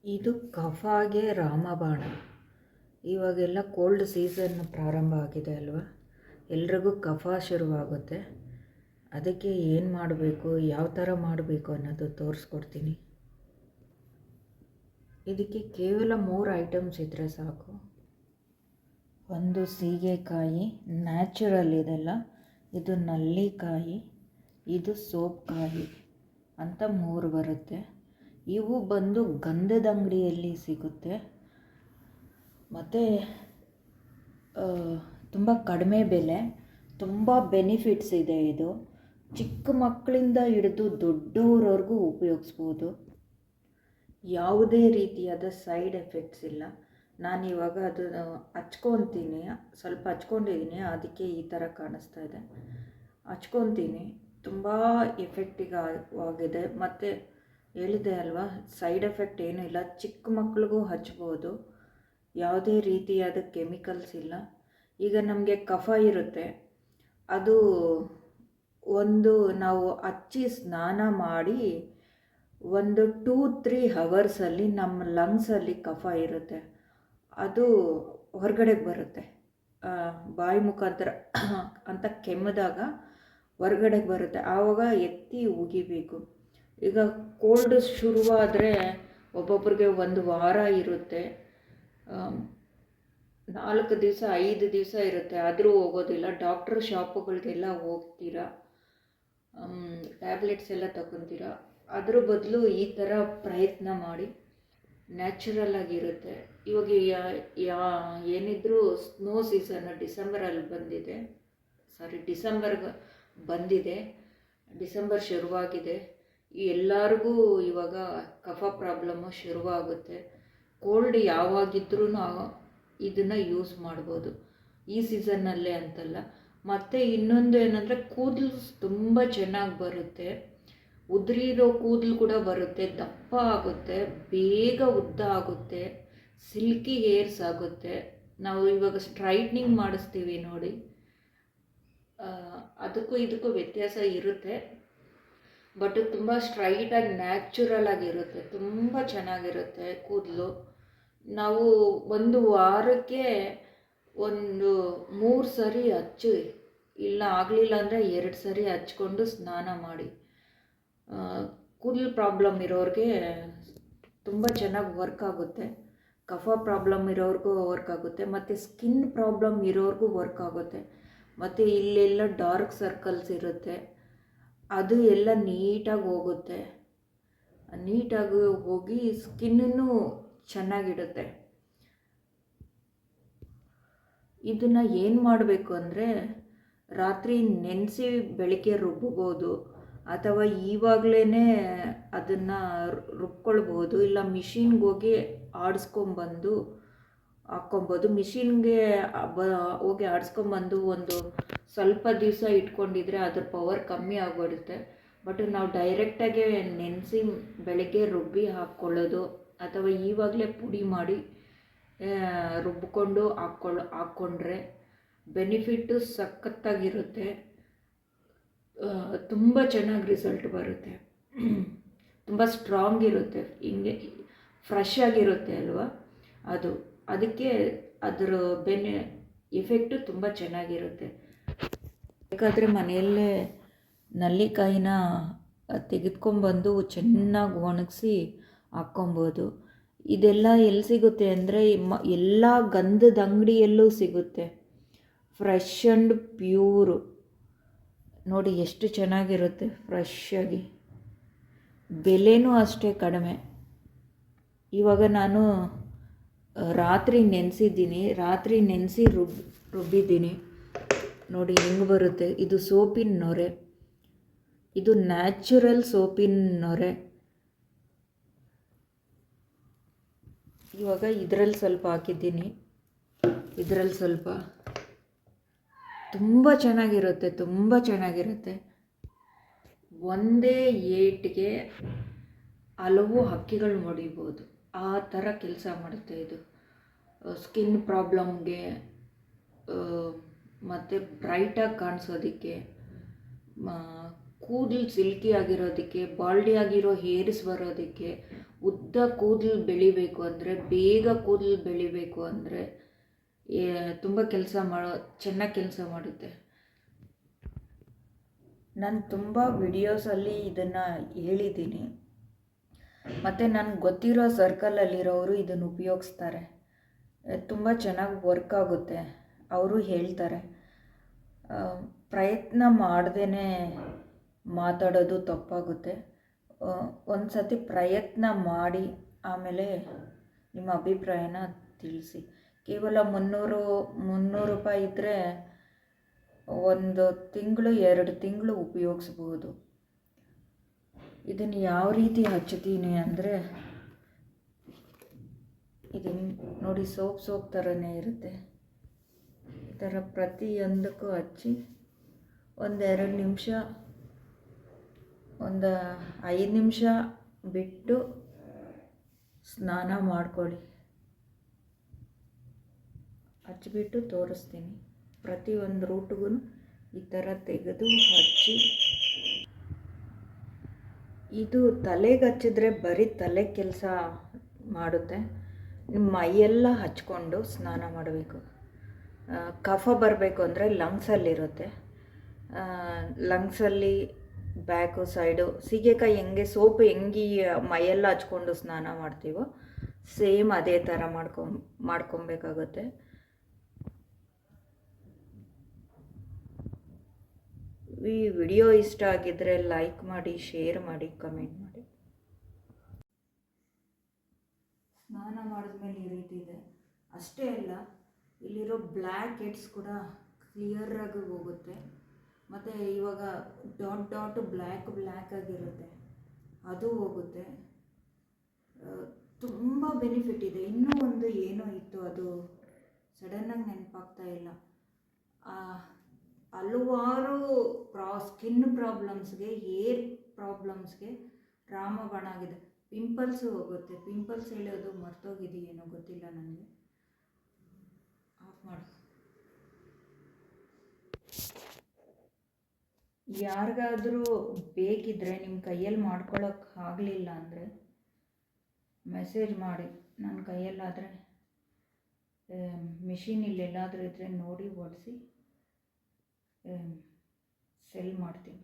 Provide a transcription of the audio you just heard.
ಇದು ಕಫಾಗೆ ರಾಮಬಾಣ. ಇವಾಗೆಲ್ಲ ಕೋಲ್ಡ್ ಸೀಸನ್ ಪ್ರಾರಂಭ ಆಗಿದೆ ಅಲ್ವಾ, ಎಲ್ರಿಗೂ ಕಫ ಶುರುವಾಗುತ್ತೆ. ಅದಕ್ಕೆ ಏನು ಮಾಡಬೇಕು, ಯಾವ ಥರ ಮಾಡಬೇಕು ಅನ್ನೋದು ತೋರಿಸ್ಕೊಡ್ತೀನಿ. ಇದಕ್ಕೆ ಕೇವಲ 3 ಐಟಮ್ಸ್ ಇದ್ದರೆ ಸಾಕು. ಒಂದು ಸೀಗೆಕಾಯಿ, ನ್ಯಾಚುರಲ್ ಇದೆಲ್ಲ, ಇದು ನಲ್ಲಿಕಾಯಿ, ಇದು ಸೋಪ್ಕಾಯಿ ಅಂತ 3 ಬರುತ್ತೆ. ಇವು ಬಂದು ಗಂಧದ ಅಂಗಡಿಯಲ್ಲಿ ಸಿಗುತ್ತೆ ಮತ್ತು ತುಂಬ ಕಡಿಮೆ ಬೆಲೆ, ತುಂಬ ಬೆನಿಫಿಟ್ಸ್ ಇದೆ. ಇದು ಚಿಕ್ಕ ಮಕ್ಕಳಿಂದ ಹಿಡಿದು ದೊಡ್ಡವರವರೆಗೂ ಉಪಯೋಗಿಸ್ಬೋದು. ಯಾವುದೇ ರೀತಿಯಾದ ಸೈಡ್ ಎಫೆಕ್ಟ್ಸ್ ಇಲ್ಲ. ನಾನಿವಾಗ ಅದು ಹಚ್ಕೊತೀನಿ, ಸ್ವಲ್ಪ ಹಚ್ಕೊಂಡಿದ್ದೀನಿ, ಅದಕ್ಕೆ ಈ ಥರ ಕಾಣಿಸ್ತಾ ಇದೆ. ಹಚ್ಕೊತೀನಿ, ತುಂಬ ಎಫೆಕ್ಟಿವ್ ಆಗಿದೆ. ಮತ್ತು ಹೇಳಿದೆ ಅಲ್ವಾ, ಸೈಡ್ ಎಫೆಕ್ಟ್ ಏನೂ ಇಲ್ಲ. ಚಿಕ್ಕ ಮಕ್ಳಿಗೂ ಹಚ್ಬೋದು, ಯಾವುದೇ ರೀತಿಯಾದ ಕೆಮಿಕಲ್ಸ್ ಇಲ್ಲ. ಈಗ ನಮಗೆ ಕಫ ಇರುತ್ತೆ, ಅದು ನಾವು ಹಚ್ಚಿ ಸ್ನಾನ ಮಾಡಿ 1-2-3 ಅವರ್ಸಲ್ಲಿ ನಮ್ಮ ಲಂಗ್ಸಲ್ಲಿ ಕಫ ಇರುತ್ತೆ, ಅದು ಹೊರಗಡೆಗೆ ಬರುತ್ತೆ. ಬಾಯಿ ಮುಖಾಂತರ ಅಂತ ಕೆಮ್ಮಿದಾಗ ಹೊರಗಡೆಗೆ ಬರುತ್ತೆ. ಆವಾಗ ಎತ್ತಿ ಉಗಿಬೇಕು. ಈಗ ಕೋಲ್ಡ್ ಶುರುವಾದರೆ ಒಬ್ಬೊಬ್ರಿಗೆ 1 ವಾರ ಇರುತ್ತೆ, 4 ದಿವಸ 5 ದಿವಸ ಇರುತ್ತೆ, ಆದರೂ ಹೋಗೋದಿಲ್ಲ. ಡಾಕ್ಟ್ರ್ ಶಾಪುಗಳಿಗೆಲ್ಲ ಹೋಗ್ತೀರಾ, ಟ್ಯಾಬ್ಲೆಟ್ಸ್ ಎಲ್ಲ ತಗೊತೀರಾ. ಅದ್ರ ಬದಲು ಈ ಥರ ಪ್ರಯತ್ನ ಮಾಡಿ, ನ್ಯಾಚುರಲ್ ಆಗಿರುತ್ತೆ. ಇವಾಗ ಏನಿದ್ರೂ ಸ್ನೋ ಸೀಸನ್ ಡಿಸೆಂಬರಲ್ಲಿ ಬಂದಿದೆ, ಡಿಸೆಂಬರ್ಗೆ ಬಂದಿದೆ, ಡಿಸೆಂಬರ್ ಶುರುವಾಗಿದೆ. ಎಲ್ಲರಿಗೂ ಇವಾಗ ಕಫ ಪ್ರಾಬ್ಲಮ್ಮು ಶುರುವಾಗುತ್ತೆ. ಕೋಲ್ಡ್ ಯಾವಾಗಿದ್ರೂ ಇದನ್ನು ಯೂಸ್ ಮಾಡ್ಬೋದು, ಈ ಸೀಸನ್ನಲ್ಲೇ ಅಂತಲ್ಲ. ಮತ್ತು ಇನ್ನೊಂದು ಏನಂದರೆ, ಕೂದಲು ತುಂಬ ಚೆನ್ನಾಗಿ ಬರುತ್ತೆ, ಉದುರಿರೋ ಕೂದಲು ಕೂಡ ಬರುತ್ತೆ, ದಪ್ಪ ಆಗುತ್ತೆ, ಬೇಗ ಉದ್ದ ಆಗುತ್ತೆ, ಸಿಲ್ಕಿ ಹೇರ್ಸ್ ಆಗುತ್ತೆ. ನಾವು ಇವಾಗ ಸ್ಟ್ರೈಟ್ನಿಂಗ್ ಮಾಡಿಸ್ತೀವಿ ನೋಡಿ, ಅದಕ್ಕೂ ಇದಕ್ಕೂ ವ್ಯತ್ಯಾಸ ಇರುತ್ತೆ. ಬಟ್ ತುಂಬ ಸ್ಟ್ರೈಟಾಗಿ ನ್ಯಾಚುರಲ್ ಆಗಿರುತ್ತೆ, ತುಂಬ ಚೆನ್ನಾಗಿರುತ್ತೆ ಕೂದಲು. ನಾವು 1 ವಾರಕ್ಕೆ 3 ಸರಿ ಹಚ್ಚಿ, ಇಲ್ಲ ಆಗಲಿಲ್ಲ ಅಂದರೆ 2 ಸರಿ ಹಚ್ಕೊಂಡು ಸ್ನಾನ ಮಾಡಿ. ಕೂದಲು ಪ್ರಾಬ್ಲಮ್ ಇರೋರಿಗೆ ತುಂಬ ಚೆನ್ನಾಗಿ ವರ್ಕ್ ಆಗುತ್ತೆ, ಕಫ ಪ್ರಾಬ್ಲಮ್ ಇರೋರಿಗೂ ವರ್ಕ್ ಆಗುತ್ತೆ, ಮತ್ತು ಸ್ಕಿನ್ ಪ್ರಾಬ್ಲಮ್ ಇರೋರಿಗೂ ವರ್ಕ್ ಆಗುತ್ತೆ. ಮತ್ತು ಇಲ್ಲೆಲ್ಲ ಡಾರ್ಕ್ ಸರ್ಕಲ್ಸ್ ಇರುತ್ತೆ, ಅದು ಎಲ್ಲ ನೀಟಾಗಿ ಹೋಗುತ್ತೆ, ನೀಟಾಗಿ ಹೋಗಿ ಸ್ಕಿನ್ನೂ ಚೆನ್ನಾಗಿಡುತ್ತೆ. ಇದನ್ನು ಏನು ಮಾಡಬೇಕು ಅಂದರೆ, ರಾತ್ರಿ ನೆನೆಸಿ ಬೆಳಿಗ್ಗೆ ರುಬ್ಬೋದು, ಅಥವಾ ಇವಾಗಲೇ ಅದನ್ನು ರುಬ್ಕೊಳ್ಬೋದು, ಇಲ್ಲ ಮಿಷಿನ್ಗೆ ಹೋಗಿ ಆಡಿಸ್ಕೊಂಬಂದು ಹಾಕ್ಕೊಬೋದು. ಮಿಷಿನ್ಗೆ ಹೋಗಿ ಆಡಿಸ್ಕೊಂಬಂದು ಒಂದು ಸ್ವಲ್ಪ ದಿವಸ ಇಟ್ಕೊಂಡಿದ್ರೆ ಅದ್ರ ಪವರ್ ಕಮ್ಮಿ ಆಗಿಬಿಡುತ್ತೆ. ಬಟ್ ನಾವು ಡೈರೆಕ್ಟಾಗಿ ನೆನೆಸಿ ಬೆಳಗ್ಗೆ ರುಬ್ಬಿ ಹಾಕ್ಕೊಳ್ಳೋದು, ಅಥವಾ ಇವಾಗಲೇ ಪುಡಿ ಮಾಡಿ ರುಬ್ಕೊಂಡು ಹಾಕ್ಕೊಂಡ್ರೆ ಬೆನಿಫಿಟ್ಟು ಸಖತ್ತಾಗಿರುತ್ತೆ, ತುಂಬ ಚೆನ್ನಾಗಿ ರಿಸಲ್ಟ್ ಬರುತ್ತೆ, ತುಂಬ ಸ್ಟ್ರಾಂಗ್ ಇರುತ್ತೆ, ಹಿಂಗೆ ಫ್ರೆಶ್ ಆಗಿರುತ್ತೆ ಅಲ್ವಾ ಅದು. ಅದಕ್ಕೆ ಅದರ ಎಫೆಕ್ಟು ತುಂಬ ಚೆನ್ನಾಗಿರುತ್ತೆ. ಬೇಕಾದರೆ ಮನೆಯಲ್ಲೇ ನಲ್ಲಿಕಾಯಿನ ತೆಗೆದುಕೊಂಬಂದು ಚೆನ್ನಾಗಿ ಒಣಗಿಸಿ ಹಾಕ್ಕೊಬೋದು. ಇದೆಲ್ಲ ಎಲ್ಲಿ ಸಿಗುತ್ತೆ ಅಂದರೆ, ಎಲ್ಲ ಗಂಧದ ಅಂಗಡಿಯಲ್ಲೂ ಸಿಗುತ್ತೆ, ಫ್ರೆಶ್ ಆ್ಯಂಡ್ ಪ್ಯೂರು. ನೋಡಿ ಎಷ್ಟು ಚೆನ್ನಾಗಿರುತ್ತೆ, ಫ್ರೆಶ್ ಆಗಿ. ಬೆಲೆನೂ ಅಷ್ಟೇ ಕಡಿಮೆ. ಇವಾಗ ನಾನು ರಾತ್ರಿ ನೆನೆಸಿದ್ದೀನಿ, ರಾತ್ರಿ ನೆನೆಸಿ ರುಬ್ಬಿದ್ದೀನಿ ನೋಡಿ ಹೆಂಗೆ ಬರುತ್ತೆ. ಇದು ಸೋಪಿನ ನೊರೆ, ಇದು ನ್ಯಾಚುರಲ್ ಸೋಪಿನ ನೊರೆ. ಇವಾಗ ಇದರಲ್ಲಿ ಸ್ವಲ್ಪ ಹಾಕಿದ್ದೀನಿ, ಇದರಲ್ಲಿ ಸ್ವಲ್ಪ. ತುಂಬ ಚೆನ್ನಾಗಿರುತ್ತೆ, ತುಂಬ ಚೆನ್ನಾಗಿರುತ್ತೆ. ಒಂದೇ ಏಟಿಗೆ ಹಲವು ಹಕ್ಕಿಗಳು ಹೊಡಿಬೋದು, ಆ ಥರ ಕೆಲಸ ಮಾಡುತ್ತೆ ಇದು. ಸ್ಕಿನ್ ಪ್ರಾಬ್ಲಮ್ಗೆ ಮತ್ತು ಬ್ರೈಟಾಗಿ ಕಾಣಿಸೋದಕ್ಕೆ, ಕೂದಲು ಸಿಲ್ಕಿ ಆಗಿರೋದಕ್ಕೆ, ಬಾಲ್ಡಿ ಆಗಿರೋ ಹೇರ್ಸ್ ಬರೋದಕ್ಕೆ, ಉದ್ದ ಕೂದಲು ಬೆಳಿಬೇಕು ಅಂದರೆ, ಬೇಗ ಕೂದಲು ಬೆಳಿಬೇಕು ಅಂದರೆ ತುಂಬ ಚೆನ್ನಾಗಿ ಕೆಲಸ ಮಾಡುತ್ತೆ. ನಾನು ತುಂಬ ವಿಡಿಯೋಸಲ್ಲಿ ಇದನ್ನು ಹೇಳಿದ್ದೀನಿ, ಮತ್ತು ನನಗೆ ಗೊತ್ತಿರೋ ಸರ್ಕಲಲ್ಲಿರೋರು ಇದನ್ನು ಉಪಯೋಗಿಸ್ತಾರೆ. ತುಂಬ ಚೆನ್ನಾಗಿ ವರ್ಕ್ ಆಗುತ್ತೆ. ಅವರು ಹೇಳ್ತಾರೆ. ಪ್ರಯತ್ನ ಮಾಡ್ದೇ ಮಾತಾಡೋದು ತಪ್ಪಾಗುತ್ತೆ. ಒಂದು ಸತಿ ಪ್ರಯತ್ನ ಮಾಡಿ ಆಮೇಲೆ ನಿಮ್ಮ ಅಭಿಪ್ರಾಯನ ತಿಳಿಸಿ. ಕೇವಲ 300 ರೂಪಾಯಿ ಇದ್ದರೆ 1 ತಿಂಗಳು 2 ತಿಂಗಳು ಉಪಯೋಗಿಸ್ಬೋದು. ಇದನ್ನು ಯಾವ ರೀತಿ ಹಚ್ತೀನಿ ಅಂದರೆ, ಇದನ್ನು ನೋಡಿ, ಸೋಪ್ ಥರನೇ ಇರುತ್ತೆ. ಈ ಥರ ಪ್ರತಿಯೊಂದಕ್ಕೂ ಹಚ್ಚಿ 1-2 ನಿಮಿಷ, 5 ನಿಮಿಷ ಬಿಟ್ಟು ಸ್ನಾನ ಮಾಡ್ಕೊಳ್ಳಿ. ಹಚ್ಚಿಬಿಟ್ಟು ತೋರಿಸ್ತೀನಿ. ಪ್ರತಿಯೊಂದು ರೂಟ್ಗೂ ಈ ಥರ ತೆಗೆದು ಹಚ್ಚಿ. ಇದು ತಲೆಗೆ ಹಚ್ಚಿದ್ರೆ ಬರೀ ತಲೆ ಕೆಲಸ ಮಾಡುತ್ತೆ. ನಿಮ್ಮ ಮೈಯೆಲ್ಲ ಹಚ್ಕೊಂಡು ಸ್ನಾನ ಮಾಡಬೇಕು. ಕಫ ಬರಬೇಕು ಅಂದರೆ ಲಂಗ್ಸಲ್ಲಿರುತ್ತೆ. ಲಂಗ್ಸಲ್ಲಿ ಬ್ಯಾಕು ಸೈಡು ಸೀಗೆಕಾಯಿ ಸೋಪ್ ಹೆಂಗೆ ಮೈಯೆಲ್ಲ ಹಚ್ಕೊಂಡು ಸ್ನಾನ ಮಾಡ್ತೀವೋ ಸೇಮ್ ಅದೇ ಥರ ಮಾಡ್ಕೊಬೇಕಾಗುತ್ತೆ. ಈ ವಿಡಿಯೋ ಇಷ್ಟ ಆಗಿದ್ದರೆ ಲೈಕ್ ಮಾಡಿ, ಶೇರ್ ಮಾಡಿ, ಕಮೆಂಟ್ ಮಾಡಿ. ಸ್ನಾನ ಮಾಡಿದ್ಮೇಲೆ ಈ ರೀತಿ ಇದೆ. ಅಷ್ಟೇ ಅಲ್ಲ, ಇಲ್ಲಿರೋ ಬ್ಲ್ಯಾಕ್ ಹೆಡ್ಸ್ ಕೂಡ ಕ್ಲಿಯರಾಗಿ ಹೋಗುತ್ತೆ. ಮತ್ತು ಇವಾಗ ಡಾಟ್ ಬ್ಲ್ಯಾಕ್ ಆಗಿರುತ್ತೆ, ಅದು ಹೋಗುತ್ತೆ. ತುಂಬ ಬೆನಿಫಿಟ್ ಇದೆ. ಇನ್ನೂ ಒಂದು ಏನೋ ಇತ್ತು, ಅದು ಸಡನ್ನಾಗಿ ನೆನಪಾಗ್ತಾ ಇಲ್ಲ. ಹಲವಾರು ಸ್ಕಿನ್ ಪ್ರಾಬ್ಲಮ್ಸ್ಗೆ, ಹೇರ್ ಪ್ರಾಬ್ಲಮ್ಸ್ಗೆ ರಾಮಬಾಣ ಆಗಿದೆ. ಪಿಂಪಲ್ಸು ಹೋಗುತ್ತೆ. ಪಿಂಪಲ್ಸ್ ಹೇಳೋದು ಮರ್ತೋಗಿದೆಯೇನೋ ಗೊತ್ತಿಲ್ಲ ನನಗೆ. ಆಫ್ ಮಾಡಿ. ಯಾರಿಗಾದರೂ ಬೇಕಿದ್ದರೆ, ನಿಮ್ಮ ಕೈಯಲ್ಲಿ ಮಾಡ್ಕೊಳ್ಳೋಕೆ ಆಗಲಿಲ್ಲ ಅಂದರೆ ಮೆಸೇಜ್ ಮಾಡಿ. ನನ್ನ ಕೈಯಲ್ಲಾದರೆ ಮಿಷಿನ್ ಇಲ್ಲೆಲ್ಲಾದರೂ ಇದ್ದರೆ ನೋಡಿ ಓಡಿಸಿ ಸೆಲ್ ಮಾಡ್ತೀನಿ.